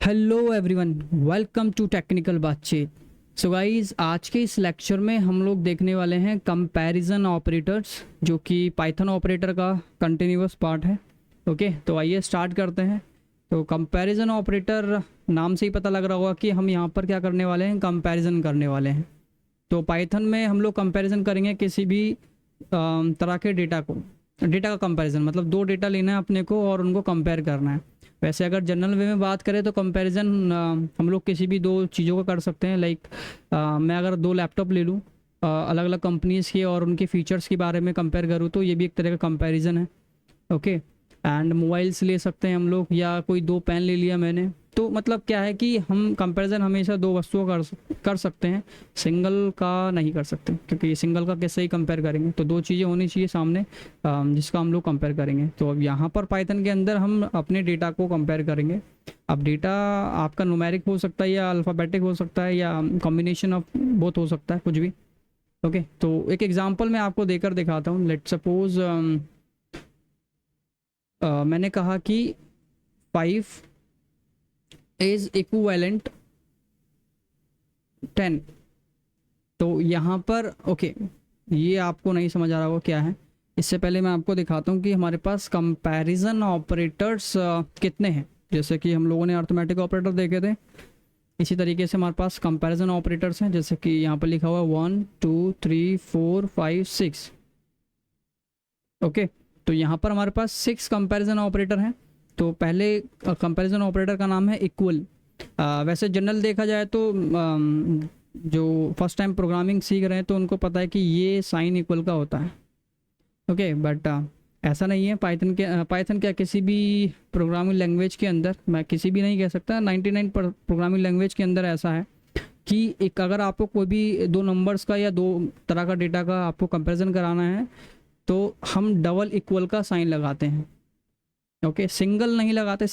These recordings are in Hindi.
Hello everyone, welcome to technical बातचीत। सो गाइस, आज के इस लेक्चर में हम लोग देखने वाले हैं कंपैरिजन ऑपरेटर्स, जो कि पाइथन ऑपरेटर का कंटिन्यूअस पार्ट है। ओके, तो आइए स्टार्ट करते हैं। तो कंपैरिजन ऑपरेटर नाम से ही पता लग रहा होगा कि हम यहाँ पर क्या करने वाले हैं, कंपैरिजन करने वाले हैं। तो पाइथन में हम लोग कंपैरिजन करेंगे किसी भी तरह के डेटा का कंपैरिजन, मतलब दो डेटा लेना है अपने को और उनको कंपेयर करना है। वैसे अगर जनरल वे में बात करें तो कंपैरिजन हम लोग किसी भी दो चीज़ों का कर सकते हैं। लाइक मैं अगर दो लैपटॉप ले लूँ अलग अलग कंपनीज़ के और उनके फीचर्स के बारे में कंपेयर करूँ, तो ये भी एक तरह का कंपैरिजन है। ओके, एंड मोबाइल्स ले सकते हैं हम लोग, या कोई दो पेन ले लिया मैंने। तो मतलब क्या है कि हम कंपैरिजन हमेशा दो वस्तुओं का कर सकते हैं, सिंगल का नहीं कर सकते, क्योंकि सिंगल का कैसे ही कंपेयर करेंगे। तो दो चीज़ें होनी चाहिए सामने जिसका हम लोग कंपेयर करेंगे। तो अब यहाँ पर पाइथन के अंदर हम अपने डेटा को कंपेयर करेंगे। अब डेटा आपका न्यूमेरिक हो सकता है या अल्फ़ाबेटिक हो सकता है या कॉम्बिनेशन ऑफ बोथ हो सकता है, कुछ भी। ओके, तो एक एग्जांपल मैं आपको देकर दिखाता हूँ। लेट सपोज मैंने कहा कि 5 इज इक्विवेलेंट 10। तो यहाँ पर ओके, ये आपको नहीं समझ आ रहा होगा क्या है। इससे पहले मैं आपको दिखाता हूँ कि हमारे पास कंपैरिजन ऑपरेटर्स कितने हैं। जैसे कि हम लोगों ने अर्थमेटिक ऑपरेटर देखे थे, इसी तरीके से हमारे पास कंपैरिजन ऑपरेटर्स हैं। जैसे कि यहाँ पर लिखा हुआ 1 2 3 4 5 6। ओके, तो यहाँ पर हमारे पास 6 कंपैरिजन ऑपरेटर हैं। तो पहले कंपैरिजन ऑपरेटर का नाम है इक्वल। वैसे जनरल देखा जाए तो जो फर्स्ट टाइम प्रोग्रामिंग सीख रहे हैं तो उनको पता है कि ये साइन इक्वल का होता है। ओके, बट ऐसा नहीं है। पाइथन क्या किसी भी प्रोग्रामिंग लैंग्वेज के अंदर, मैं किसी भी नहीं कह सकता, 99 प्रोग्रामिंग लैंग्वेज के अंदर ऐसा है कि एक अगर आपको कोई भी दो नंबर्स का या दो तरह का डेटा का आपको कंपैरिजन कराना है तो हम डबल इक्वल का साइन लगाते हैं। ओके, सिंगल नहीं लगाते।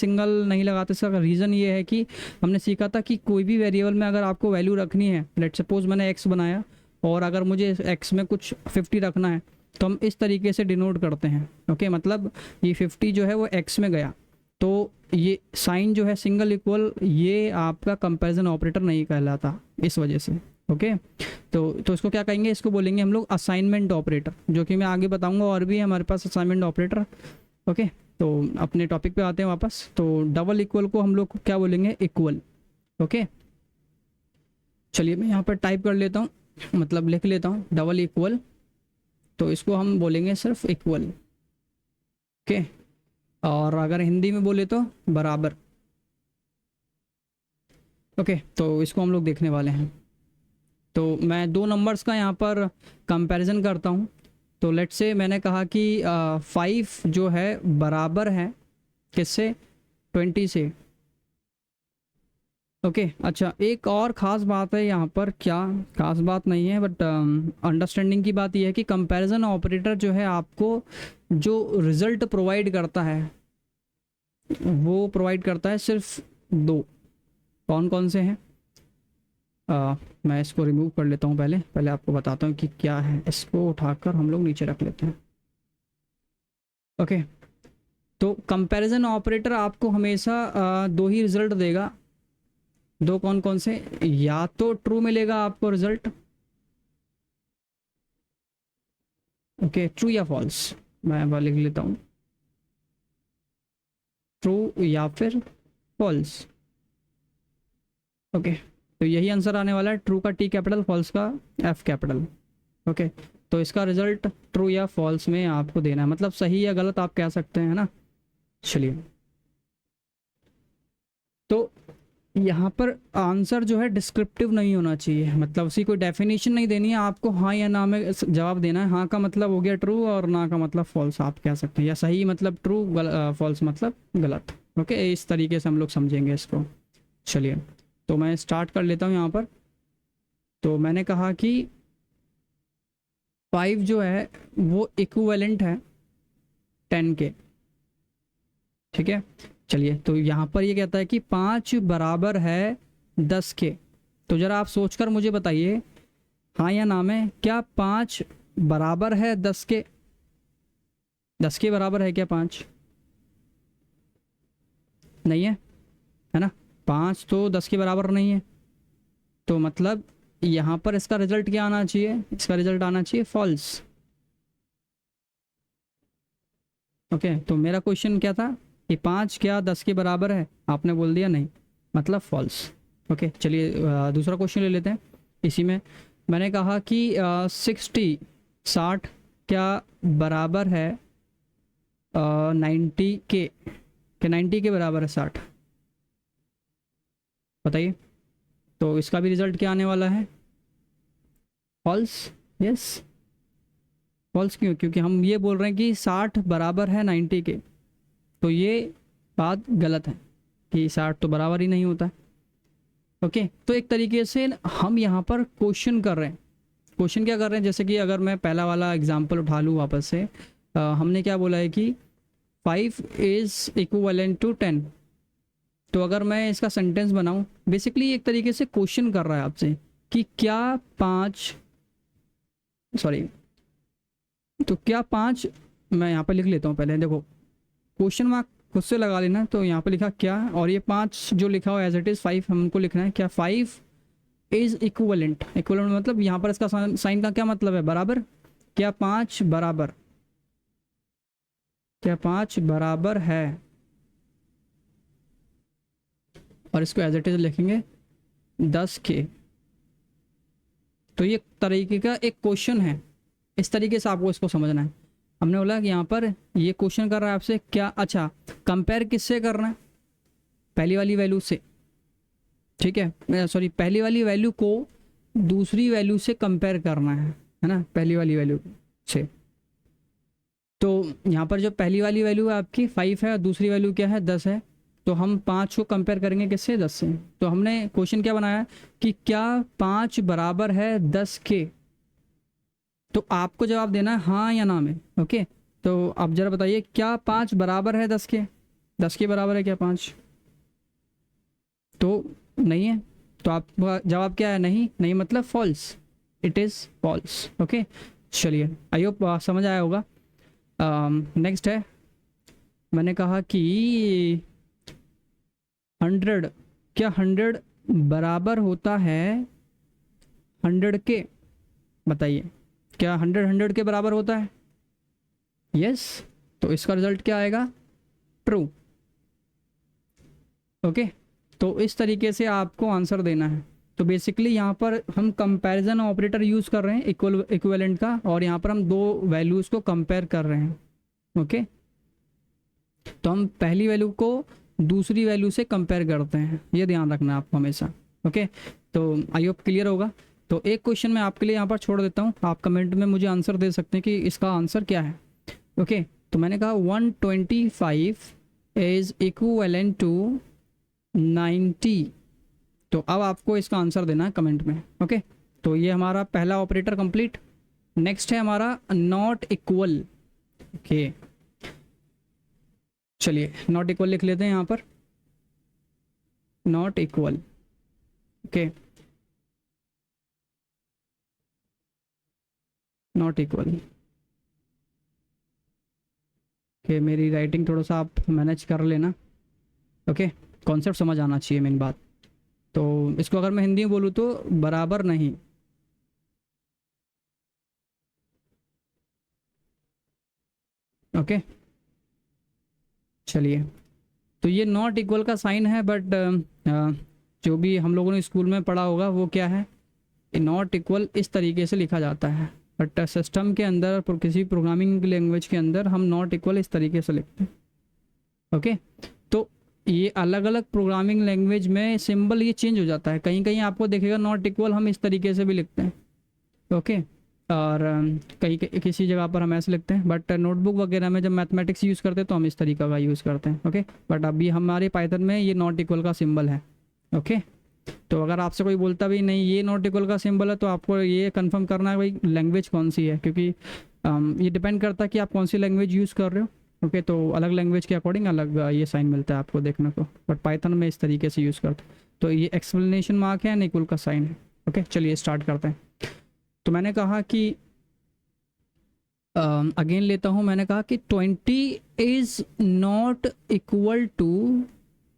इसका रीज़न ये है कि हमने सीखा था कि कोई भी वेरिएबल में अगर आपको वैल्यू रखनी है, लेट सपोज मैंने एक्स बनाया और अगर मुझे एक्स में कुछ 50 रखना है तो हम इस तरीके से डिनोट करते हैं। ओके, मतलब ये 50 जो है वो एक्स में गया, तो ये साइन जो है सिंगल इक्वल, ये आपका कंपैरिजन ऑपरेटर नहीं कहलाता इस वजह से। ओके, तो इसको क्या कहेंगे, इसको बोलेंगे हम लोग असाइनमेंट ऑपरेटर, जो कि मैं आगे बताऊंगा। और भी है हमारे पास असाइनमेंट ऑपरेटर। ओके, तो अपने टॉपिक पे आते हैं वापस। तो डबल इक्वल को हम लोग क्या बोलेंगे, इक्वल। ओके, चलिए मैं यहाँ पर टाइप कर लेता हूँ, मतलब लिख लेता हूँ डबल इक्वल। तो इसको हम बोलेंगे सिर्फ इक्वल। ओके, और अगर हिंदी में बोले तो बराबर। ओके, तो इसको हम लोग देखने वाले हैं। तो मैं दो नंबर्स का यहाँ पर कंपैरिजन करता हूँ। तो लेट्स से मैंने कहा कि 5 जो है बराबर है किससे, 20 से। ओके, अच्छा एक और ख़ास बात है यहाँ पर, क्या ख़ास बात नहीं है बट अंडरस्टैंडिंग की बात यह है कि कंपैरिजन ऑपरेटर जो है आपको जो रिज़ल्ट प्रोवाइड करता है वो प्रोवाइड करता है सिर्फ दो। कौन कौन से हैं, मैं इसको रिमूव कर लेता हूँ। पहले आपको बताता हूँ कि क्या है। इसको उठाकर हम लोग नीचे रख लेते हैं। ओके, तो कंपैरिजन ऑपरेटर आपको हमेशा दो ही रिजल्ट देगा। दो कौन कौन से, या तो ट्रू मिलेगा आपको रिजल्ट, ओके, ट्रू या फॉल्स। मैं वह लिख लेता हूँ, ट्रू या फिर फॉल्स। ओके, तो यही आंसर आने वाला है, ट्रू का टी कैपिटल, फॉल्स का एफ कैपिटल। ओके, तो इसका रिजल्ट ट्रू या फॉल्स में आपको देना है, मतलब सही या गलत आप कह सकते हैं ना। चलिए, तो यहाँ पर आंसर जो है डिस्क्रिप्टिव नहीं होना चाहिए, मतलब उसकी कोई डेफिनेशन नहीं देनी है आपको। हाँ या ना में जवाब देना है। हाँ का मतलब हो गया ट्रू और ना का मतलब फॉल्स आप कह सकते हैं, या सही मतलब ट्रू, फॉल्स मतलब गलत। ओके, इस तरीके से हम लोग समझेंगे इसको। चलिए, तो मैं स्टार्ट कर लेता हूँ यहाँ पर। तो मैंने कहा कि 5 जो है वो इक्विवेलेंट है 10 के। ठीक है, चलिए, तो यहाँ पर ये कहता है कि 5 बराबर है 10 के। तो ज़रा आप सोचकर मुझे बताइए, हाँ या ना में, क्या 5 बराबर है 10 के? 10 के बराबर है क्या 5? नहीं है, है ना। 5 तो 10 के बराबर नहीं है, तो मतलब यहाँ पर इसका रिजल्ट क्या आना चाहिए, इसका रिजल्ट आना चाहिए फॉल्स। ओके, तो मेरा क्वेश्चन क्या था कि 5 क्या 10 के बराबर है, आपने बोल दिया नहीं, मतलब फॉल्स। ओके, चलिए दूसरा क्वेश्चन ले लेते हैं। इसी में मैंने कहा कि 60 क्या बराबर है 90 के, क्या 90 के बराबर है 60, बताइए। तो इसका भी रिजल्ट क्या आने वाला है, फॉल्स। यस, फॉल्स क्यों, क्योंकि हम ये बोल रहे हैं कि 60 बराबर है 90 के, तो ये बात गलत है कि 60 तो बराबर ही नहीं होता है। ओके, तो एक तरीके से हम यहाँ पर क्वेश्चन कर रहे हैं। क्वेश्चन क्या कर रहे हैं, जैसे कि अगर मैं पहला वाला एग्जांपल उठा लूँ वापस से, हमने क्या बोला है कि 5 इज़ इक्विवेलेंट टू 10। तो अगर मैं इसका सेंटेंस बनाऊं, बेसिकली एक तरीके से क्वेश्चन कर रहा है आपसे कि क्या 5, सॉरी, तो क्या 5, मैं यहाँ पर लिख लेता हूँ पहले, देखो क्वेश्चन मार्क खुद से लगा लेना। तो यहाँ पर लिखा क्या, और ये 5 जो लिखा हुआ एज इट इज़ 5 हमको लिखना है, क्या 5 इज इक्विवेलेंट। इक्विवेलेंट मतलब यहाँ पर इसका साइन का क्या मतलब है, बराबर। क्या 5 बराबर, क्या 5 बराबर है, और इसको एज इट इज लिखेंगे 10 के। तो ये तरीके का एक क्वेश्चन है, इस तरीके से आपको इसको समझना है। हमने बोला कि यहाँ पर ये क्वेश्चन कर रहा है आपसे क्या, अच्छा कंपेयर किससे करना है, पहली वाली वैल्यू से, ठीक है, सॉरी पहली वाली वैल्यू को दूसरी वैल्यू से कंपेयर करना है ना, पहली वाली वैल्यू से। तो यहाँ पर जो पहली वाली वैल्यू है आपकी 5 है और दूसरी वैल्यू क्या है 10 है, तो हम 5 को कंपेयर करेंगे किससे, 10 से। तो हमने क्वेश्चन क्या बनाया कि क्या 5 बराबर है 10 के, तो आपको जवाब देना है हाँ या ना में। ओके, तो आप जरा बताइए क्या 5 बराबर है 10 के, 10 के बराबर है क्या 5, तो नहीं है, तो आपका जवाब क्या है, नहीं, नहीं मतलब false, it is false. Okay, चलिए आई होप समझ आया होगा। नेक्स्ट है, मैंने कहा कि 100, क्या 100 बराबर होता है 100 के, बताइए क्या 100 के बराबर होता है, यस। तो इसका रिजल्ट क्या आएगा, ट्रू। ओके, तो इस तरीके से आपको आंसर देना है। तो बेसिकली यहाँ पर हम कंपैरिजन ऑपरेटर यूज़ कर रहे हैं इक्विवेलेंट का, और यहाँ पर हम दो वैल्यूज़ को कंपेयर कर रहे हैं। ओके, तो हम पहली वैल्यू को दूसरी वैल्यू से कंपेयर करते हैं, ये ध्यान रखना है आपको हमेशा। ओके, तो आई होप क्लियर होगा। तो एक क्वेश्चन मैं आपके लिए यहाँ पर छोड़ देता हूँ, आप कमेंट में मुझे आंसर दे सकते हैं कि इसका आंसर क्या है। ओके, तो मैंने कहा 125 इज़ इक्विवेलेंट टू 90। तो अब आपको इसका आंसर देना है कमेंट में। ओके, तो ये हमारा पहला ऑपरेटर कंप्लीट। नेक्स्ट है हमारा नॉट इक्वल। ओके, चलिए नॉट इक्वल लिख लेते हैं यहाँ पर, not equal. Okay, not equal. Okay, मेरी राइटिंग थोड़ा सा आप मैनेज कर लेना। ओके, कॉन्सेप्ट समझ आना चाहिए मेन बात। तो इसको अगर मैं हिंदी में बोलूँ तो बराबर नहीं। ओके, चलिए, तो ये नॉट इक्वल का साइन है, बट जो भी हम लोगों ने स्कूल में पढ़ा होगा वो क्या है, नॉट इक्वल इस तरीके से लिखा जाता है, बट सिस्टम के अंदर किसी प्रोग्रामिंग लैंग्वेज के अंदर हम नॉट इक्वल इस तरीके से लिखते हैं। ओके, तो ये अलग अलग प्रोग्रामिंग लैंग्वेज में सिंबल ये चेंज हो जाता है, कहीं कहीं आपको देखेगा नॉट इक्वल हम इस तरीके से भी लिखते हैं। ओके, और कहीं किसी जगह पर हम ऐसे लिखते हैं, बट नोटबुक वगैरह में जब मैथमेटिक्स यूज़ करते हैं तो हम इस तरीका का यूज़ करते हैं। ओके, बट अभी हमारे पाइथन में ये नॉट इक्वल का सिंबल है। ओके, तो अगर आपसे कोई बोलता भी नहीं ये नॉट इक्वल का सिंबल है, तो आपको ये कंफर्म करना है भाई लैंग्वेज कौन सी है, क्योंकि ये डिपेंड करता है कि आप कौन सी लैंग्वेज यूज़ कर रहे हो। ओके, तो अलग लैंग्वेज के अकॉर्डिंग अलग ये साइन मिलता है आपको देखने को, बट पाइथन में इस तरीके से यूज़ करते हैं। तो ये एक्सप्लेनेशन मार्क है, इक्वल का साइन है। ओके, चलिए स्टार्ट करते हैं। तो मैंने कहा कि अगेन लेता हूँ, मैंने कहा कि 20 is not equal to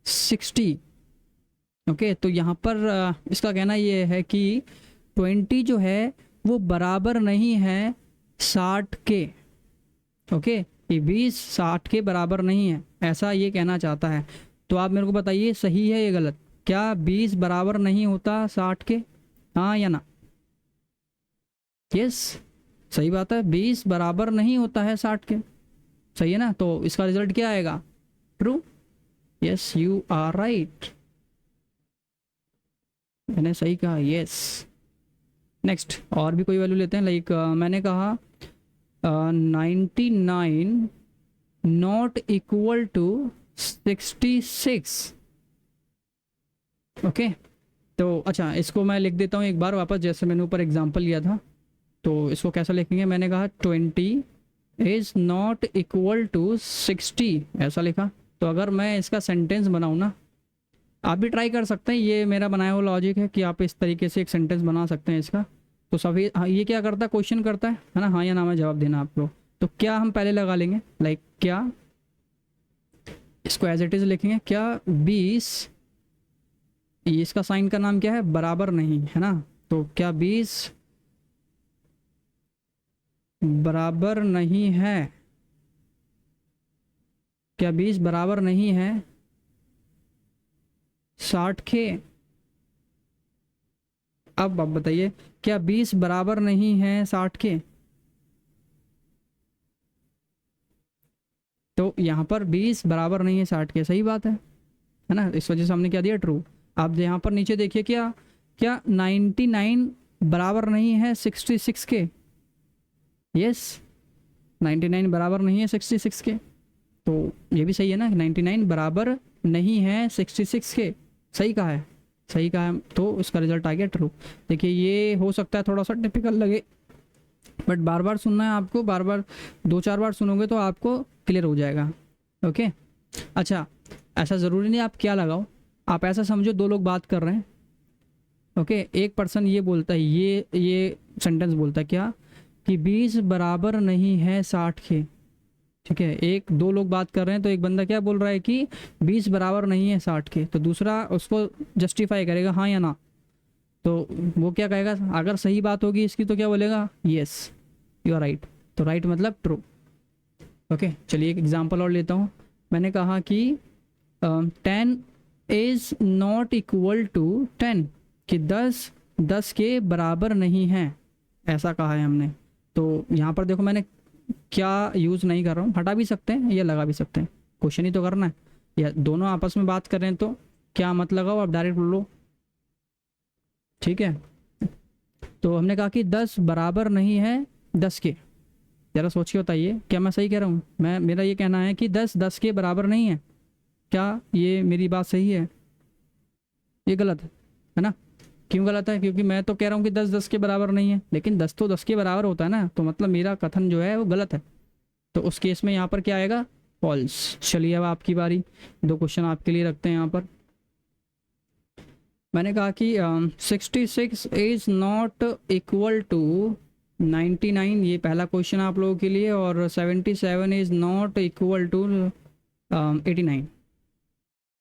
60। Okay, तो यहाँ पर इसका कहना ये है कि 20 जो है वो बराबर नहीं है 60 के। ओके, ये 20 60 के बराबर नहीं है, ऐसा ये कहना चाहता है। तो आप मेरे को बताइए सही है या गलत? क्या 20 बराबर नहीं होता 60 के? हाँ या ना? यस, सही बात है, 20 बराबर नहीं होता है 60 के। सही है ना? तो इसका रिजल्ट क्या आएगा? True. Yes, you are right, मैंने सही कहा। यस, नेक्स्ट और भी कोई वैल्यू लेते हैं। लाइक मैंने कहा 99 नॉट इक्वल टू 66। ओके, तो अच्छा इसको मैं लिख देता हूँ एक बार वापस, जैसे मैंने ऊपर एग्जांपल लिया था। तो इसको कैसा लिखेंगे? मैंने कहा 20 इज़ नॉट इक्वल टू 60, ऐसा लिखा। तो अगर मैं इसका सेंटेंस बनाऊँ ना, आप भी ट्राई कर सकते हैं, ये मेरा बनाया हुआ लॉजिक है कि आप इस तरीके से एक सेंटेंस बना सकते हैं इसका। तो सभी ये क्या करता है? क्वेश्चन करता है ना, हाँ या ना में जवाब देना आप लोग। तो क्या हम पहले लगा लेंगे, लाइक क्या, इसको एज इट इज़ लिखेंगे, क्या 20, इसका साइन का नाम क्या है? बराबर नहीं, है ना? तो क्या 20 बराबर नहीं है? क्या 20 बराबर नहीं है 60 के? अब आप बताइए, क्या 20 बराबर नहीं है 60 के? तो यहाँ पर 20 बराबर नहीं है 60 के, सही बात है ना? इस वजह से हमने क्या दिया? ट्रू। आप यहाँ पर नीचे देखिए, क्या क्या 99 बराबर नहीं है 66 के? यस, 99 बराबर नहीं है 66 के। तो ये भी सही है ना, 99 बराबर नहीं है 66 के। सही कहा है, सही कहा है, तो इसका रिजल्ट आ गया ट्रू। देखिए ये हो सकता है थोड़ा सा टिपिकल लगे, बट बार बार सुनना है आपको, बार बार 2-4 बार सुनोगे तो आपको क्लियर हो जाएगा। ओके, अच्छा ऐसा ज़रूरी नहीं आप क्या लगाओ, आप ऐसा समझो 2 लोग बात कर रहे हैं। ओके, एक पर्सन ये बोलता है, ये सेंटेंस बोलता है क्या, कि 20 बराबर नहीं है 60 के। ठीक है, 1-2 लोग बात कर रहे हैं, तो एक बंदा क्या बोल रहा है कि 20 बराबर नहीं है 60 के, तो दूसरा उसको जस्टिफाई करेगा हाँ या ना। तो वो क्या कहेगा? अगर सही बात होगी इसकी तो क्या बोलेगा? Yes, you are right. तो राइट मतलब ट्रू। ओके, चलिए एक एग्जांपल और लेता हूँ। मैंने कहा कि 10 इज़ नॉट इक्वल टू 10, कि 10 के बराबर नहीं है, ऐसा कहा है हमने। तो यहाँ पर देखो मैंने क्या यूज़ नहीं कर रहा हूँ, हटा भी सकते हैं या लगा भी सकते हैं, क्वेश्चन ही तो करना है। या दोनों आपस में बात कर रहे हैं तो क्या मत लगाओ, आप डायरेक्ट बोलो। ठीक है, तो हमने कहा कि 10 बराबर नहीं है 10 के। ज़रा सोच के बताइए क्या मैं सही कह रहा हूँ? मेरा ये कहना है कि 10 के बराबर नहीं है। क्या ये मेरी बात सही है? ये गलत है ना? क्यों गलत है? क्योंकि मैं तो कह रहा हूँ कि 10 के बराबर नहीं है, लेकिन 10 तो 10 के बराबर होता है ना, तो मतलब मेरा कथन जो है वो गलत है। तो उस केस में यहाँ पर क्या आएगा? फॉल्स। चलिए अब आपकी बारी, 2 क्वेश्चन आपके लिए रखते हैं यहाँ पर। मैंने कहा कि 66 इज़ नॉट इक्वल टू 99, ये पहला क्वेश्चन आप लोगों के लिए, और 77 इज़ नॉट इक्वल टू 89।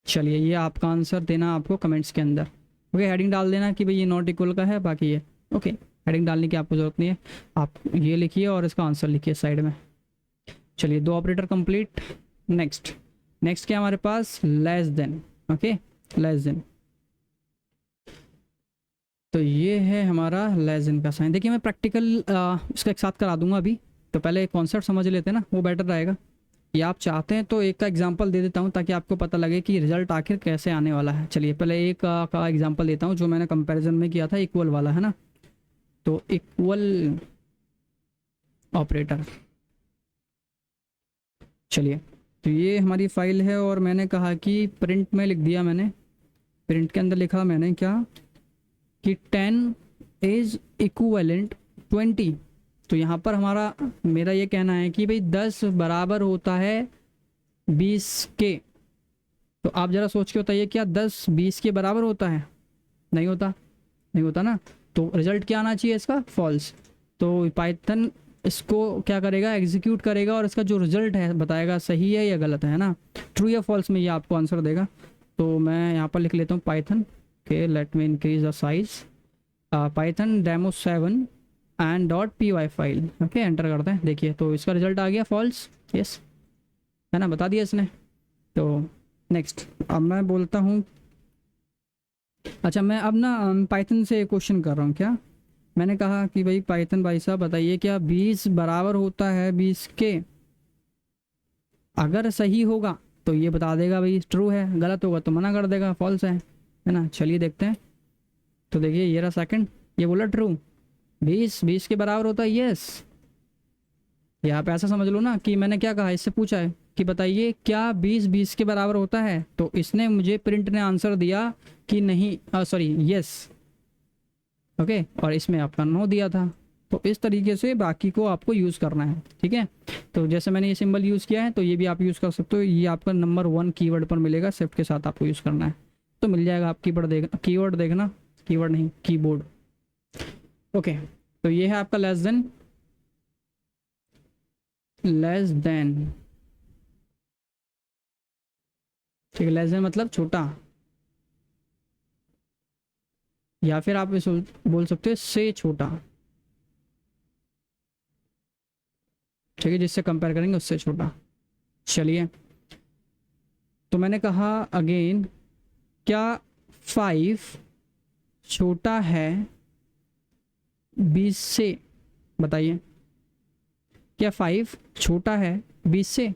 चलिए ये आपका आंसर देना आपको कमेंट्स के अंदर। ओके, हेडिंग डाल देना कि भाई ये नॉट इक्वल का है, बाकी ये ओके, हेडिंग डालने की आपको ज़रूरत नहीं है, आप ये लिखिए और इसका आंसर लिखिए साइड में। चलिए 2 ऑपरेटर कंप्लीट। नेक्स्ट क्या हमारे पास? Less than. Okay, less than, तो ये है हमारा लेस देन का साइन। देखिए मैं प्रैक्टिकल इसका एक साथ करा दूंगा अभी, तो पहले कॉन्सेप्ट समझ लेते हैं ना, वो बेटर रहेगा। या आप चाहते हैं तो एक का एग्जांपल दे देता हूँ ताकि आपको पता लगे कि रिजल्ट आखिर कैसे आने वाला है। चलिए पहले एक का एग्जांपल देता हूँ जो मैंने कंपैरिजन में किया था, इक्वल वाला, है ना? तो इक्वल ऑपरेटर, चलिए तो ये हमारी फाइल है, और मैंने कहा कि प्रिंट में लिख दिया, मैंने प्रिंट के अंदर लिखा मैंने क्या, कि 10 इज़ इक्वलेंट 20। तो यहाँ पर मेरा ये कहना है कि भाई 10 बराबर होता है 20 के। तो आप ज़रा सोच के बताइए, क्या 10 20 के बराबर होता है? नहीं होता, नहीं होता ना। तो रिजल्ट क्या आना चाहिए इसका? फॉल्स। तो पाइथन इसको क्या करेगा? एग्जीक्यूट करेगा, और इसका जो रिजल्ट है बताएगा सही है या गलत है ना, ट्रू या फॉल्स में ये आपको आंसर देगा। तो मैं यहाँ पर लिख लेता हूँ पाइथन के, let me increase the size, Python demo 7 and dot P Y file. Okay, enter करते हैं। देखिए तो इसका रिजल्ट आ गया फॉल्स, यस है ना, बता दिया इसने। तो नेक्स्ट अब मैं बोलता हूँ, अच्छा मैं अब ना पाइथन से क्वेश्चन कर रहा हूँ। क्या मैंने कहा कि भाई पाइथन भाई साहब बताइए क्या 20 बराबर होता है 20 के? अगर सही होगा तो ये बता देगा भाई ट्रू है, गलत होगा तो मना कर देगा फॉल्स है ना। चलिए देखते हैं। तो देखिए ये रहा सेकंड, ये बोला ट्रू, 20 के बराबर होता है, यस। यहाँ पे ऐसा समझ लो ना कि मैंने क्या कहा, इससे पूछा है कि बताइए क्या 20 के बराबर होता है, तो इसने मुझे प्रिंट ने आंसर दिया कि नहीं, सॉरी यस, ओके, और इसमें आपका नो दिया था। तो इस तरीके से बाकी को आपको यूज़ करना है, ठीक है। तो जैसे मैंने ये सिंबल यूज़ किया है तो ये भी आप यूज़ कर सकते हो। ये आपका नंबर 1 कीवर्ड पर मिलेगा, शिफ्ट के साथ आपको यूज़ करना है तो मिल जाएगा। आप कीवर्ड देखना, कीवर्ड नहीं कीबोर्ड। ओके, तो ये है आपका लेस देन, ठीक है। लेस देन मतलब छोटा, या फिर आप इसे बोल सकते हो से छोटा, ठीक है, जिससे कंपेयर करेंगे उससे छोटा। चलिए तो मैंने कहा अगेन, क्या 5 छोटा है 20 से? बताइए क्या 5 छोटा है 20 से?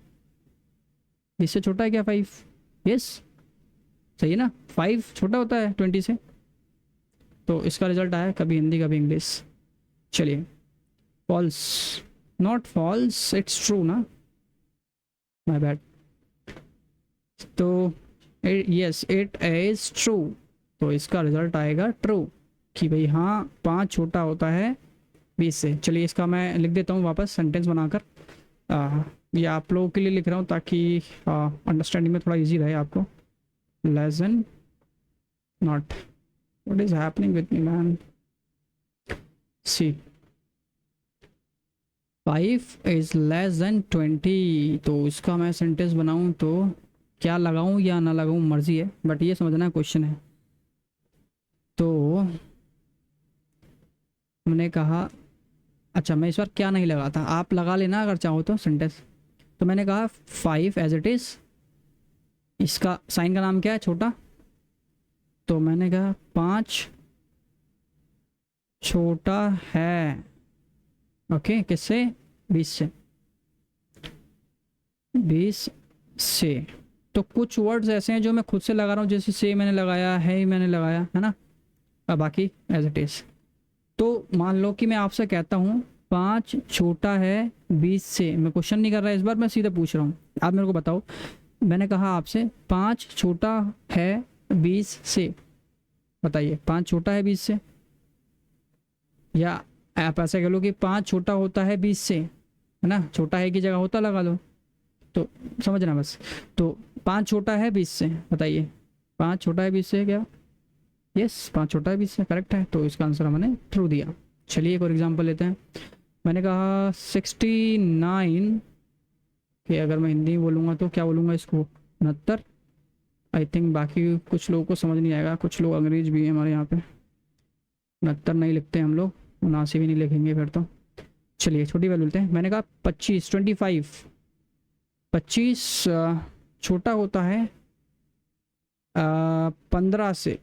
20 से छोटा है क्या 5? यस, सही है ना, 5 छोटा होता है 20 से। तो इसका रिजल्ट आया कभी हिंदी कभी इंग्लिश। चलिए false, not false, it's true ना, माय बैड। तो यस इट इज ट्रू, तो इसका रिजल्ट आएगा ट्रू कि भाई हाँ 5 छोटा होता है 20 से। चलिए इसका मैं लिख देता हूँ वापस सेंटेंस बनाकर, ये आप लोगों के लिए लिख रहा हूँ ताकि अंडरस्टैंडिंग में थोड़ा इजी रहे आपको। Less than not, what is happening with me man, C 5 is less than 20। तो इसका मैं सेंटेंस बनाऊँ तो क्या लगाऊँ या ना लगाऊँ मर्जी है, बट ये समझना क्वेश्चन है। तो मैंने कहा, अच्छा मैं इस बार क्या नहीं लगाता, आप लगा लेना अगर चाहो तो सेंटेंस। तो मैंने कहा 5 एज इट इज़, इसका साइन का नाम क्या है, छोटा। तो मैंने कहा 5 छोटा है, ओके, किससे? 20 से, 20 से। तो कुछ वर्ड्स ऐसे हैं जो मैं खुद से लगा रहा हूँ, जैसे से मैंने लगाया है, मैंने लगाया है ना, और बाकी एज इट इज़। तो मान लो कि मैं आपसे कहता हूँ 5 छोटा है 20 से, मैं क्वेश्चन नहीं कर रहा इस बार, मैं सीधे पूछ रहा हूँ। आप मेरे को बताओ, मैंने कहा आपसे 5 छोटा है 20 से, बताइए 5 छोटा है 20 से, या आप ऐसा कह लो कि 5 छोटा होता है 20 से, है ना, छोटा है की जगह होता लगा लो, तो समझना बस। तो 5 छोटा है 20 से, बताइए 5 छोटा है 20 से क्या? यस 5 छोटा है 20 से, करेक्ट है। तो इसका आंसर मैंने ट्रू दिया। चलिए एक और एग्जांपल लेते हैं। मैंने कहा 69 कि अगर मैं हिंदी बोलूँगा तो क्या बोलूँगा इसको, 69। आई थिंक बाकी कुछ लोगों को समझ नहीं आएगा, कुछ लोग अंग्रेज भी हैं हमारे यहाँ पे, 69 नहीं लिखते हम लोग, 79 भी नहीं लिखेंगे फिर तो। चलिए छोटी वैल्यू लेते हैं। मैंने कहा 25 छोटा होता है 15 से।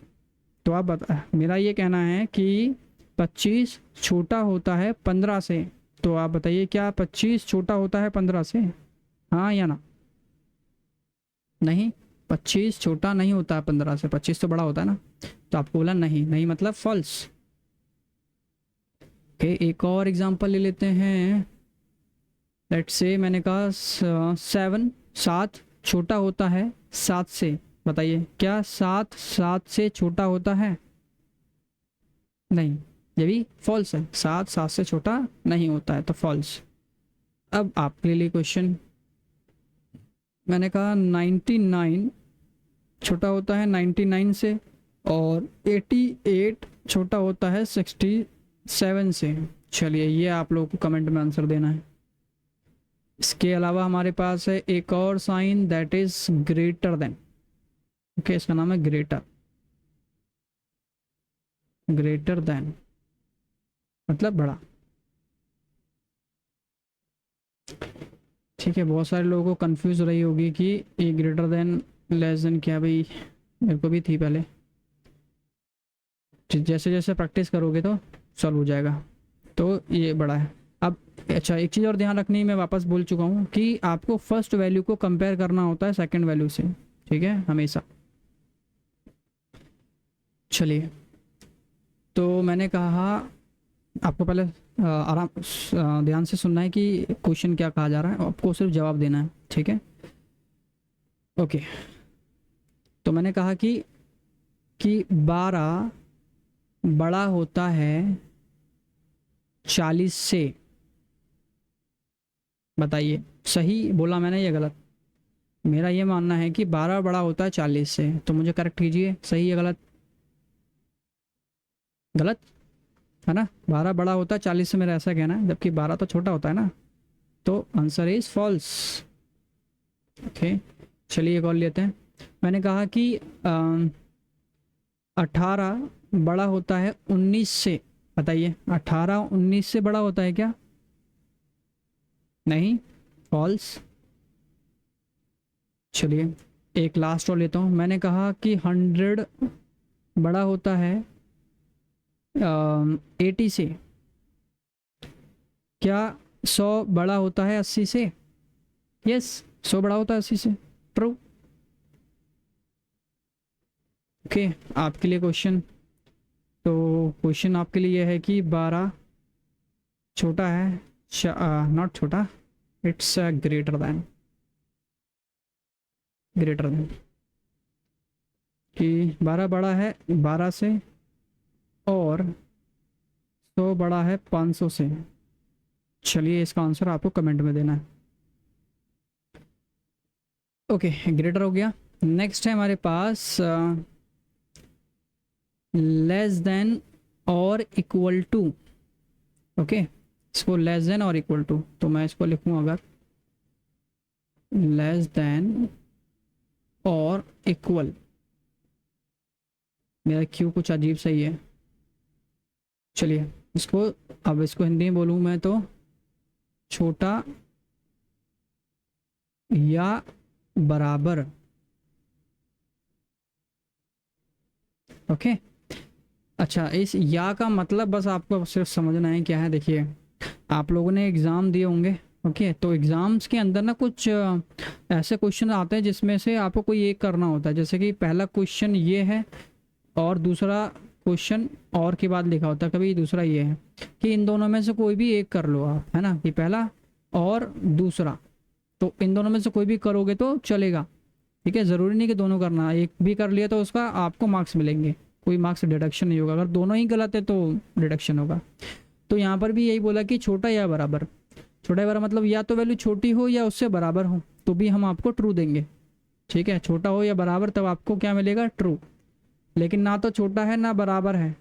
तो आप बता, मेरा ये कहना है कि 25 छोटा होता है 15 से, तो आप बताइए क्या 25 छोटा होता है 15 से, हाँ या ना? नहीं, 25 छोटा नहीं होता है 15 से, 25 तो बड़ा होता है ना। तो आपको बोला नहीं, नहीं मतलब फॉल्स। ओके, एक और एग्जांपल ले लेते हैं। लेट्स से मैंने कहा 7 छोटा होता है 7 से, बताइए क्या 7 से छोटा होता है? नहीं, ये भी फॉल्स है, 7 से छोटा नहीं होता है, तो फॉल्स। अब आपके लिए क्वेश्चन, मैंने कहा 99 छोटा होता है 99 से, और 88 छोटा होता है 67 से। चलिए ये आप लोगों को कमेंट में आंसर देना है। इसके अलावा हमारे पास है एक और sign, that is greater than. Okay, इसका नाम है ग्रेटर, ग्रेटर देन मतलब बड़ा। ठीक है, बहुत सारे लोगों को कंफ्यूज रही होगी कि ये ग्रेटर देन लेस देन क्या भाई, मेरे को भी थी पहले। जैसे जैसे प्रैक्टिस करोगे तो सॉल्व हो जाएगा। तो ये बड़ा है। अब अच्छा, एक चीज़ और ध्यान रखनी, मैं वापस बोल चुका हूँ कि आपको फर्स्ट वैल्यू को कंपेयर करना होता है सेकंड वैल्यू से, ठीक है, हमेशा। चलिए, तो मैंने कहा आपको पहले आराम ध्यान से सुनना है कि क्वेश्चन क्या कहा जा रहा है, आपको सिर्फ जवाब देना है, ठीक है। ओके, तो मैंने कहा कि 12 बड़ा होता है 40 से। बताइए सही बोला मैंने या गलत? मेरा ये मानना है कि 12 बड़ा होता है 40 से, तो मुझे करेक्ट कीजिए, सही या गलत? गलत है ना, 12 बड़ा होता है 40 से, मेरा ऐसा कहना है, जबकि 12 तो छोटा होता है ना। तो आंसर इज फॉल्स। ओके, चलिए एक और लेते हैं। मैंने कहा कि 18 बड़ा होता है 19 से। बताइए 18 19 से बड़ा होता है क्या? नहीं, फॉल्स। चलिए एक लास्ट और लेता हूँ। मैंने कहा कि 100 बड़ा होता है 80 से। क्या 100 बड़ा होता है 80 से? यस, 100 बड़ा होता है 80 से, ट्रू। ओके, आपके लिए क्वेश्चन, तो क्वेश्चन आपके लिए यह है कि 12 छोटा है, नॉट छोटा, it's greater than, greater than, कि 12 बड़ा है 12 से और 100 बड़ा है 500 से। चलिए इसका आंसर आपको कमेंट में देना है। ओके, ग्रेटर हो गया। नेक्स्ट है हमारे पास लेस देन और इक्वल टू। ओके, इसको लेस देन और इक्वल टू, तो मैं इसको लिखूँ अगर लेस देन और इक्वल, मेरा क्यू कुछ अजीब सही है। चलिए इसको, अब इसको हिंदी में बोलूँ मैं तो छोटा या बराबर। ओके, अच्छा, इस या का मतलब बस आपको सिर्फ समझना है क्या है। देखिए, आप लोगों ने एग्ज़ाम दिए होंगे, ओके, तो एग्ज़ाम्स के अंदर ना कुछ ऐसे क्वेश्चन आते हैं जिसमें से आपको कोई एक करना होता है। जैसे कि पहला क्वेश्चन ये है और दूसरा क्वेश्चन और के बाद लिखा होता है, कभी दूसरा ये है कि इन दोनों में से कोई भी एक कर लो आप, है ना, ये पहला और दूसरा, तो इन दोनों में से कोई भी करोगे तो चलेगा, ठीक है। ज़रूरी नहीं कि दोनों करना, एक भी कर लिया तो उसका आपको मार्क्स मिलेंगे, कोई मार्क्स डिडक्शन नहीं होगा। अगर दोनों ही गलत है तो डिडक्शन होगा। तो यहाँ पर भी यही बोला कि छोटा या बराबर। छोटा या बराबर मतलब या तो वैल्यू छोटी हो या उससे बराबर हो, तो भी हम आपको ट्रू देंगे, ठीक है। छोटा हो या बराबर तब आपको क्या मिलेगा? ट्रू। लेकिन ना तो छोटा है ना बराबर है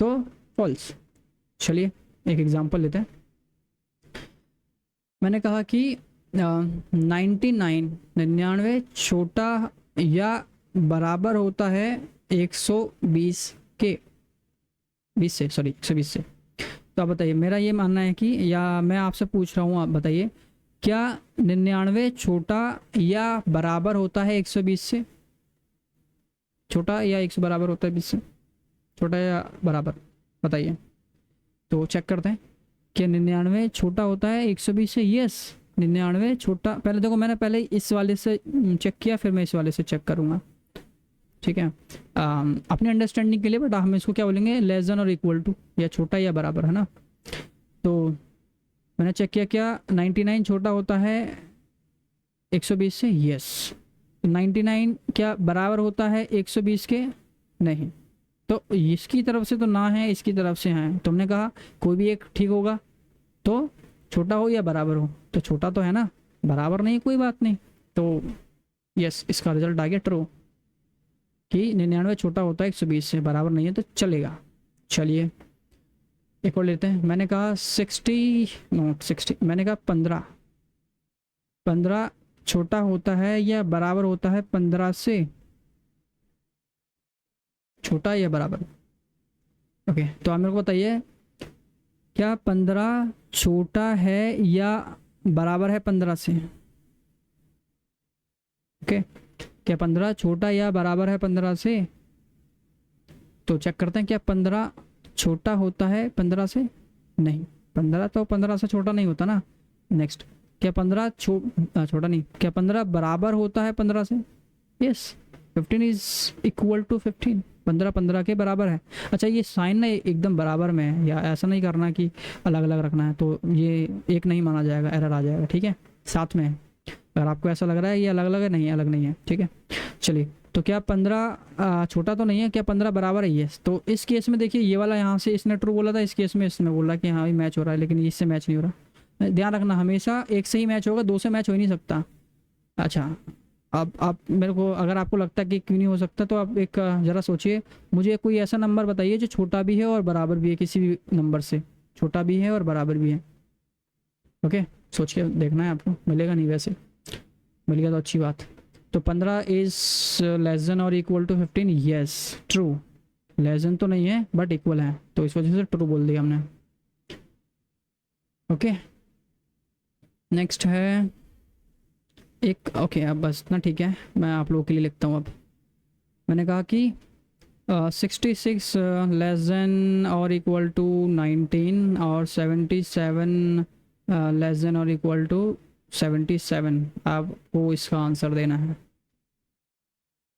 तो फॉल्स। चलिए एक एग्जांपल लेते हैं। मैंने कहा कि 99 छोटा या बराबर होता है 120 के, 20 से, सॉरी 120 से। तो आप बताइए, मेरा ये मानना है कि, या मैं आपसे पूछ रहा हूँ, आप बताइए क्या 99 छोटा या बराबर होता है 120 से? छोटा या 100 बराबर होता है 20 से? छोटा या बराबर, बताइए। तो चेक करते हैं कि 99 छोटा होता है 120 से। यस, 99 छोटा, पहले देखो मैंने पहले इस वाले से चेक किया, फिर मैं इस वाले से चेक करूँगा, ठीक है, अपने अंडरस्टैंडिंग के लिए। बट हम इसको क्या बोलेंगे? लेस देन और इक्वल टू, या छोटा या बराबर, है ना। तो मैंने चेक किया, क्या 99 छोटा होता है 120 से? यस। 99 क्या बराबर होता है 120 के? नहीं। तो इसकी तरफ से तो ना है, इसकी तरफ से है, तुमने कहा कोई भी एक ठीक होगा, तो छोटा हो या बराबर हो, तो छोटा तो है ना, बराबर नहीं, कोई बात नहीं। तो यस, इसका रिजल्ट आ गया ट्रू, कि 99 छोटा होता है 120 से, बराबर नहीं है तो चलेगा। चलिए एक और लेते हैं। मैंने कहा 60, नोट 60, मैंने कहा 15 छोटा होता है या बराबर होता है 15 से? छोटा या बराबर। ओके, तो आप मेरे को बताइए, क्या 15 छोटा है या बराबर है 15 से? ओके, क्या 15 छोटा या बराबर है 15 से? तो चेक करते हैं, क्या 15 छोटा होता है 15 से? नहीं, 15 तो 15 से छोटा नहीं होता ना। नेक्स्ट, क्या 15 छोटा नहीं, क्या 15 बराबर होता है 15 से? यस, 15 इज इक्वल टू 15, 15 15 के बराबर है। अच्छा, ये साइन ना एकदम बराबर में है, या ऐसा नहीं करना कि अलग अलग रखना है, तो ये एक नहीं माना जाएगा, एरर आ जाएगा, ठीक है, साथ में है। अगर आपको ऐसा लग रहा है ये अलग अलग है, नहीं अलग नहीं है, ठीक है। चलिए, तो क्या 15 छोटा तो नहीं है, क्या 15 बराबर है? यस। तो इस केस में देखिए, ये वाला यहाँ से इसने ट्रू बोला था, इस केस में इसने बोला कि हाँ मैच हो रहा है, लेकिन इससे मैच नहीं हो रहा। ध्यान रखना, हमेशा एक से ही मैच होगा, दो से मैच हो ही नहीं सकता। अच्छा, अब आप मेरे को, अगर आपको लगता है कि क्यों नहीं हो सकता, तो आप एक ज़रा सोचिए, मुझे कोई ऐसा नंबर बताइए जो छोटा भी है और बराबर भी है, किसी भी नंबर से छोटा भी है और बराबर भी है। ओके, सोच के देखना है आपको, मिलेगा नहीं, वैसे मिल गया तो अच्छी बात। तो 15 इज लेस देन और equal to 15, yes true. Less than तो नहीं है बट इक्वल है, तो इस वजह से ट्रू बोल दिया हमने। ओके, नेक्स्ट है एक, ओके अब बस ना, ठीक है, मैं आप लोगों के लिए लिखता हूँ। अब मैंने कहा कि 66 लेस देन और इक्वल टू 19 और 77 लेस देन और इक्वल टू 77, आपको इसका आंसर देना है।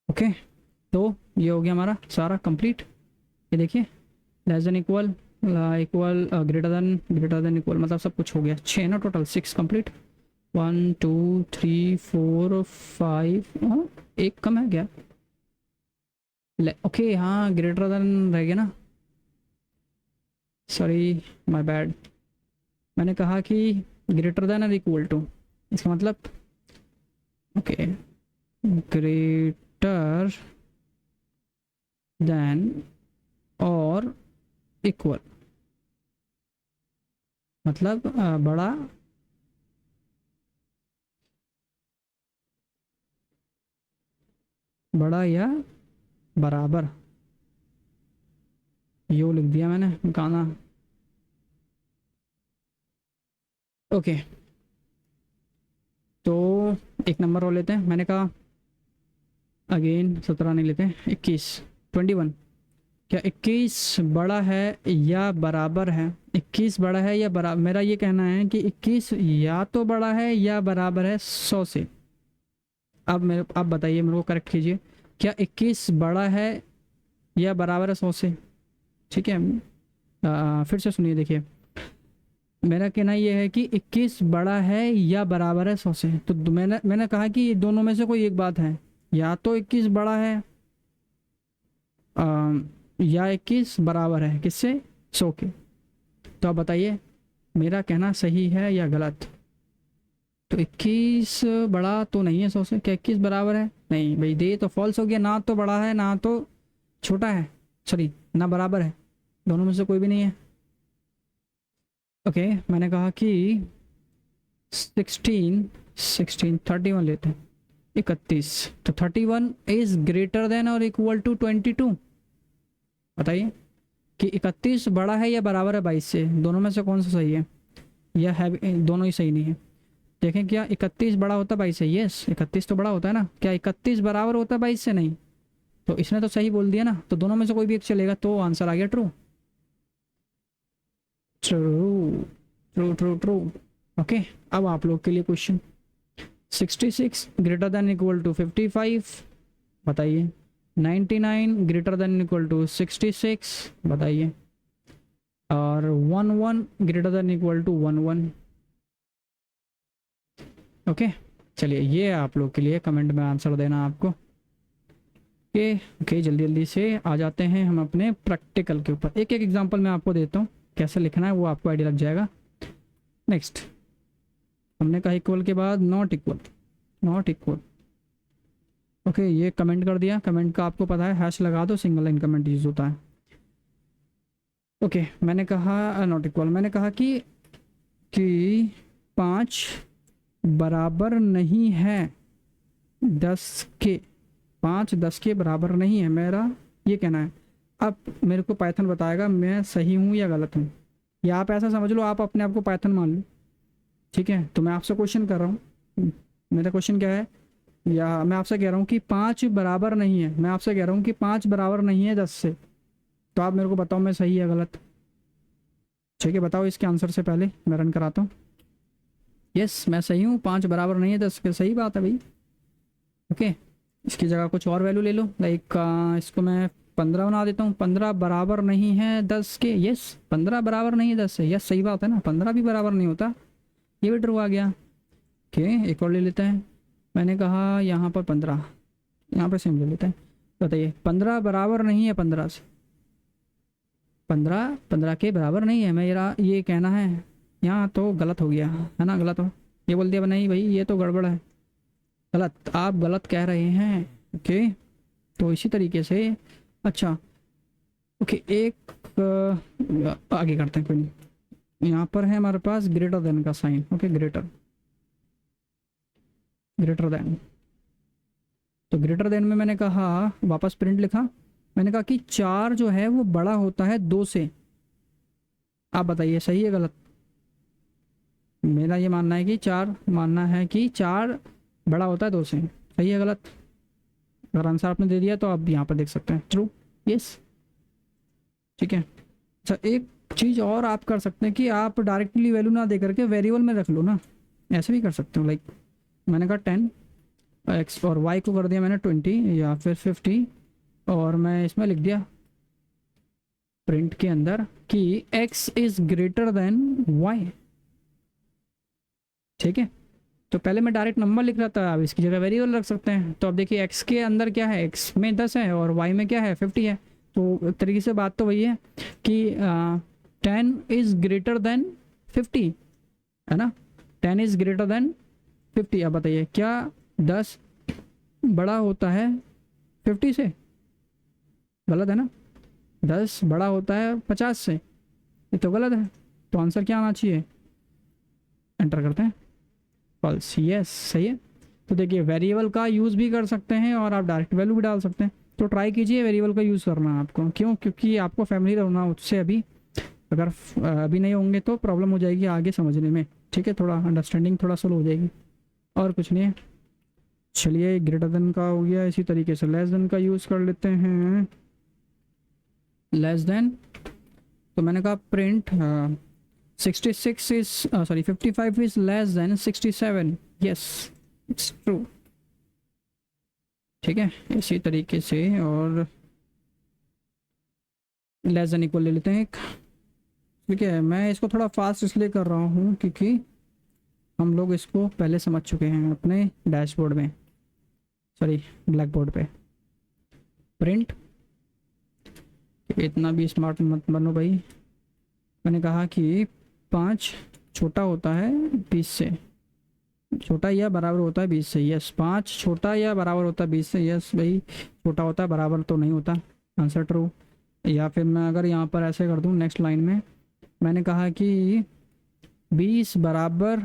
ओके, तो ये हो गया हमारा सारा कंप्लीट। ये देखिए, less than equal equal greater than equal, मतलब सब कुछ हो गया। 6 ना टोटल, 6 कंप्लीट। 1 2 3 4 5, एक कम है क्या? ओके, हाँ ग्रेटर देन रह गया ना, सॉरी माय बैड। मैंने कहा कि ग्रेटर देन और इक्वल टू, इसका मतलब ओके, ग्रेटर देन और इक्वल, मतलब बड़ा या बराबर, यो लिख दिया मैंने गाना। ओके, तो एक नंबर और लेते हैं। मैंने कहा अगेन 17 नहीं लेते, 21 21। क्या 21 बड़ा है या बराबर है? 21 बड़ा है या बराबर, मेरा ये कहना है कि 21 या तो बड़ा है या बराबर है 100 से। अब बताइए, मेरे को करेक्ट कीजिए, क्या 21 बड़ा है या बराबर है 100 से? ठीक है, फिर से सुनिए, देखिए मेरा कहना ये है कि 21 बड़ा है या बराबर है 100 से। तो मैंने कहा कि ये दोनों में से कोई एक बात है, या तो 21 बड़ा है या 21 बराबर है किससे? 100 के। तो आप बताइए मेरा कहना सही है या गलत? तो 21 बड़ा तो नहीं है 100 से, क्या 21 बराबर है? नहीं भाई, दे तो फॉल्स हो गया, ना तो बड़ा है ना तो छोटा है, सॉरी ना बराबर है, दोनों में से कोई भी नहीं है। ओके, मैंने कहा कि 31 लेते हैं, 31। तो 31 इज ग्रेटर देन और इक्वल टू 22। बताइए कि 31 बड़ा है या बराबर है 22 से, दोनों में से कौन सा सही है? या है दोनों ही सही नहीं है? देखें, क्या 31 बड़ा होता है 22 से? यस, 31 तो बड़ा होता है ना। क्या 31 बराबर होता है 22 से? नहीं। तो इसने तो सही बोल दिया ना, तो दोनों में से कोई भी एक चलेगा, तो आंसर आ गया true. True true true true. Okay, अब आप लोग के लिए question. 66 greater than equal to 55, बताइए। 99 ग्रेटर देन इक्वल टू 66, बताइए। और 11 greater than equal to 11। Okay, चलिए ये आप लोग के लिए कमेंट में आंसर देना आपको। ओके, जल्दी जल्दी से आ जाते हैं हम अपने प्रैक्टिकल के ऊपर। एक एक एग्जांपल मैं आपको देता हूँ, कैसे लिखना है वो आपको आइडिया लग जाएगा। नेक्स्ट, हमने कहा इक्वल के बाद not equal, not equal. Okay, ये कमेंट कर दिया, कमेंट का आपको पता है, हैश लगा दो, सिंगल लाइन कमेंट यूज होता है। ओके, मैंने कहा नॉट इक्वल, मैंने कहा कि 5 बराबर नहीं है 10 के, 5 10 के बराबर नहीं है, मेरा ये कहना है। अब मेरे को पाइथन बताएगा मैं सही हूँ या गलत हूँ, या आप ऐसा समझ लो आप अपने आप को पाइथन मान लो। ठीक है, तो मैं आपसे क्वेश्चन कर रहा हूँ, मेरा क्वेश्चन क्या है, या मैं आपसे कह रहा हूँ कि 5 बराबर नहीं है, मैं आपसे कह रहा हूँ कि 5 बराबर नहीं है 10 से, तो आप मेरे को बताओ मैं सही या गलत। ठीक है, बताओ इसके आंसर से पहले मैं रन कराता हूँ। यस, मैं सही हूँ, 5 बराबर नहीं है 10 के, सही बात है भाई। ओके, इसकी जगह कुछ और वैल्यू ले लो, लाइक इसको मैं 15 बना देता हूँ। 15 बराबर नहीं है 10 के, यस 15 बराबर नहीं है 10 से, यस सही बात है ना, 15 भी बराबर नहीं होता, ये भी ट्रू आ गया। ओके, एक और ले लेते हैं। मैंने कहा यहाँ पर 15, यहाँ पर सेम ले लेते हैं। बताइए 15 बराबर नहीं है 15 से, 15 के बराबर नहीं है, मेरा ये कहना है। यहाँ तो गलत हो गया है ना, गलत हो, ये बोल दिया नहीं भाई ये तो गड़बड़ है, गलत, आप गलत कह रहे हैं। ओके, तो इसी तरीके से अच्छा, ओके एक आगे करते हैं, कोई नहीं। यहाँ पर है हमारे पास ग्रेटर देन का साइन। ओके, ग्रेटर देन, तो ग्रेटर देन में मैंने कहा, वापस प्रिंट लिखा, मैंने कहा कि 4 जो है वो बड़ा होता है 2 से। आप बताइए सही है गलत। मेरा ये मानना है कि 4 बड़ा होता है 2 से, सही है गलत। अगर आंसर आपने दे दिया तो आप यहाँ पर देख सकते हैं ट्रू, यस। ठीक है, अच्छा एक चीज़ और आप कर सकते हैं कि आप डायरेक्टली वैल्यू ना दे करके वेरिएबल में रख लो ना, ऐसे भी कर सकते हो। लाइक मैंने कहा 10 एक्स और वाई को कर दिया मैंने 20 या फिर 50, और मैं इसमें लिख दिया प्रिंट के अंदर कि x is greater then y। ठीक है, तो पहले मैं डायरेक्ट नंबर लिख रहा था, अब इसकी जगह वेरिएबल रख सकते हैं। तो अब देखिए x के अंदर क्या है, x में 10 है और y में क्या है 50 है, तो एक तरीके से बात तो वही है कि 10 इज ग्रेटर देन 50, है ना, 10 इज ग्रेटर देन 50। अब बताइए क्या 10 बड़ा होता है 50 से, गलत है ना, 10 बड़ा होता है 50 से, ये तो गलत है। तो आंसर क्या आना चाहिए, एंटर करते हैं, फॉल्स, यस सही है। तो देखिए वेरिएबल का यूज़ भी कर सकते हैं और आप डायरेक्ट वैल्यू भी डाल सकते हैं, तो ट्राई कीजिए वेरिएबल का यूज़ करना आपको, क्यों, क्योंकि आपको फैमिली होना उससे अभी, अगर अभी नहीं होंगे तो प्रॉब्लम हो जाएगी आगे समझने में। ठीक है, थोड़ा अंडरस्टैंडिंग थोड़ा स्लो हो जाएगी, और कुछ नहीं है। चलिए ग्रेटर देन का हो गया, इसी तरीके से लेस देन का यूज़ कर लेते हैं। लेस देन, तो मैंने कहा print 66 is sorry 55 is less then 67, yes it's true. ठीक है, इसी तरीके से, और लेस देन इक्वल ले लेते हैं एक। ठीक है, मैं इसको थोड़ा फास्ट इसलिए कर रहा हूँ क्योंकि हम लोग इसको पहले समझ चुके हैं अपने डैशबोर्ड में, सॉरी ब्लैक बोर्ड पे। प्रिंट, इतना भी स्मार्ट मत बनो भाई, मैंने कहा कि 5 छोटा होता है 20 से, छोटा या बराबर होता है 20 से, यस 5 छोटा या बराबर होता है 20 से, यस भाई छोटा होता है बराबर तो नहीं होता, आंसर ट्रू। या फिर मैं अगर यहाँ पर ऐसे कर दूँ नेक्स्ट लाइन में, मैंने कहा कि 20 बराबर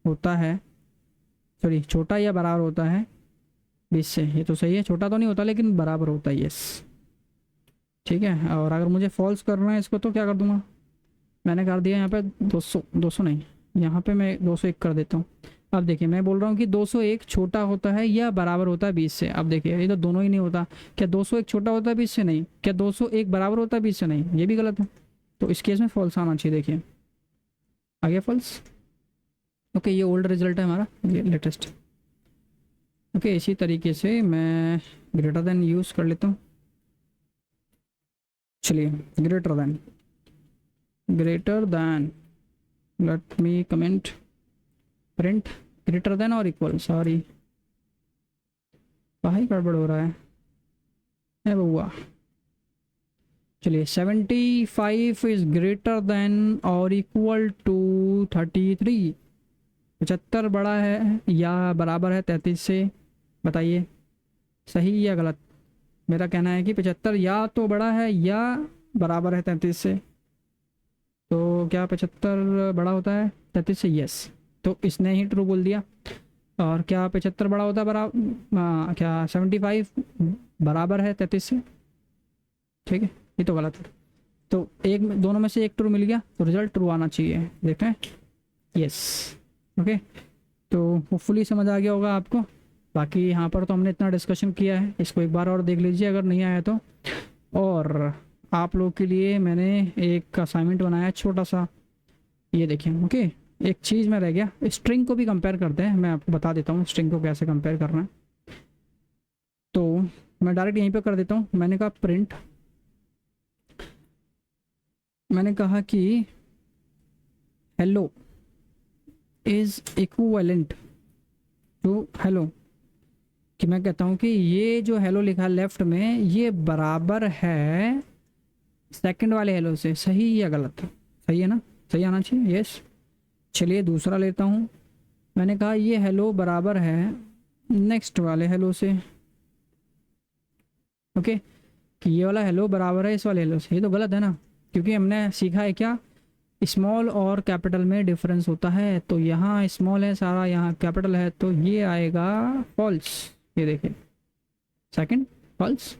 होता है, सॉरी छोटा या बराबर होता है 20 से, ये तो सही है, छोटा तो नहीं होता लेकिन बराबर होता है, यस। ठीक है, और अगर मुझे फॉल्स करना है इसको तो क्या कर दूंगा, मैंने कर दिया यहाँ पे 200 नहीं, यहाँ पे मैं 201 कर देता हूँ। अब देखिए मैं बोल रहा हूँ कि 201 छोटा होता है या बराबर होता है 20 से। अब देखिए ये तो दोनों ही नहीं होता, क्या 201 छोटा होता है 20 से, नहीं, क्या 201 बराबर होता है 20 से, नहीं, ये भी गलत है। तो इस केस में फॉल्स आना चाहिए, देखिए आ गया फॉल्स। ओके, ये ओल्ड रिजल्ट है हमारा, ये लेटेस्ट। ओके, इसी तरीके से मैं ग्रेटर देन यूज़ कर लेता हूँ। चलिए greater than let me comment, print greater than और इक्वल, सॉरी भाई गड़बड़ हो रहा है बउआ। चलिए 75 इज ग्रेटर देन और इक्वल टू 33, 75 बड़ा है या बराबर है 33 से, बताइए सही या गलत। मेरा कहना है कि 75 या तो बड़ा है या बराबर है 33 से, तो क्या 75 बड़ा होता है 33 से, यस, तो इसने ही ट्रू बोल दिया। और क्या 75 बड़ा होता है बराबर, क्या 75 बराबर है 33 से, ठीक है, ये तो गलत है। तो एक दोनों में से एक ट्रू मिल गया तो रिजल्ट ट्रू आना चाहिए, देखें। Yes, okay. तो होपफुली समझ आ गया होगा आपको। बाकी यहाँ पर तो हमने इतना डिस्कशन किया है, इसको एक बार और देख लीजिए अगर नहीं आया तो। और आप लोग के लिए मैंने एक असाइनमेंट बनाया छोटा सा, ये देखिए। ओके, एक चीज़ में रह गया, स्ट्रिंग को भी कंपेयर करते हैं। मैं आपको बता देता हूँ स्ट्रिंग को कैसे कंपेयर करना है। तो मैं डायरेक्ट यहीं पे कर देता हूँ। मैंने कहा प्रिंट, मैंने कहा कि hello is equivalent to hello, कि मैं कहता हूँ कि ये जो हेलो लिखा लेफ्ट में ये बराबर है सेकंड वाले हेलो से। सही या गलत? सही है ना, सही आना चाहिए। यस, चलिए दूसरा लेता हूँ। मैंने कहा ये हेलो बराबर है नेक्स्ट वाले हेलो से। ओके, कि ये वाला हेलो बराबर है इस वाले हेलो से। ये तो गलत है ना, क्योंकि हमने सीखा है क्या, स्मॉल और कैपिटल में डिफरेंस होता है। तो यहाँ स्मॉल है सारा, यहाँ कैपिटल है, तो ये आएगा फॉल्स। ये देखिए second false.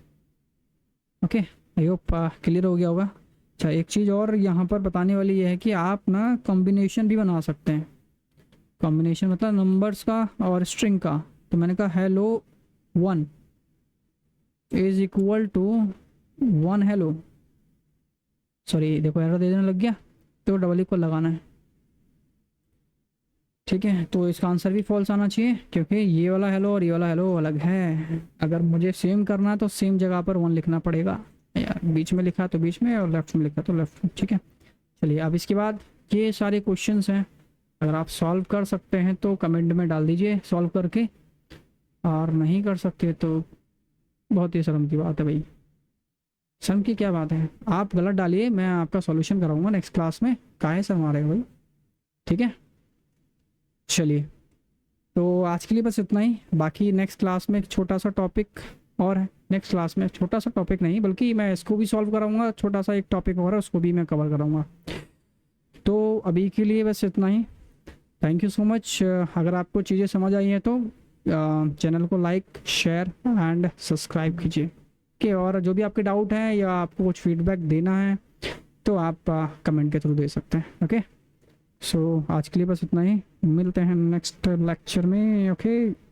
Okay, I hope clear हो गया होगा। अच्छा, एक चीज़ और यहाँ पर बताने वाली ये है कि आप ना कॉम्बिनेशन भी बना सकते हैं। कॉम्बिनेशन मतलब नंबर्स का और स्ट्रिंग का। तो मैंने कहा hello 1 is equal to 1 hello, sorry देखो एरर दे देने लग गया, तो डबल इक्वल लगाना है। ठीक है, तो इसका आंसर भी फॉल्स आना चाहिए, क्योंकि ये वाला हेलो और ये वाला हेलो अलग है। अगर मुझे सेम करना है तो सेम जगह पर 1 लिखना पड़ेगा यार, बीच में लिखा तो बीच में और लेफ्ट में लिखा तो लेफ्ट में। ठीक है, चलिए अब इसके बाद ये सारे क्वेश्चंस हैं, अगर आप सॉल्व कर सकते हैं तो कमेंट में डाल दीजिए सॉल्व करके, और नहीं कर सकते तो बहुत ही शर्म की बात है भाई। शर्म की क्या बात है, आप गलत डालिए, मैं आपका सॉल्यूशन कराऊंगा नेक्स्ट क्लास में। काहे शर्मा रहे हो भाई? ठीक है, चलिए तो आज के लिए बस इतना ही। बाकी नेक्स्ट क्लास में एक छोटा सा टॉपिक और है। नेक्स्ट क्लास में छोटा सा टॉपिक नहीं बल्कि मैं इसको भी सॉल्व कराऊंगा, छोटा सा एक टॉपिक और है उसको भी मैं कवर कराऊंगा। तो अभी के लिए बस इतना ही। Thank you so much. अगर आपको चीज़ें समझ आई हैं तो चैनल को लाइक शेयर एंड सब्सक्राइब कीजिए। कि और जो भी आपके डाउट हैं या आपको कुछ फीडबैक देना है तो आप कमेंट के थ्रू दे सकते हैं। ओके, सो आज के लिए बस इतना ही, मिलते हैं नेक्स्ट लेक्चर में। ओके।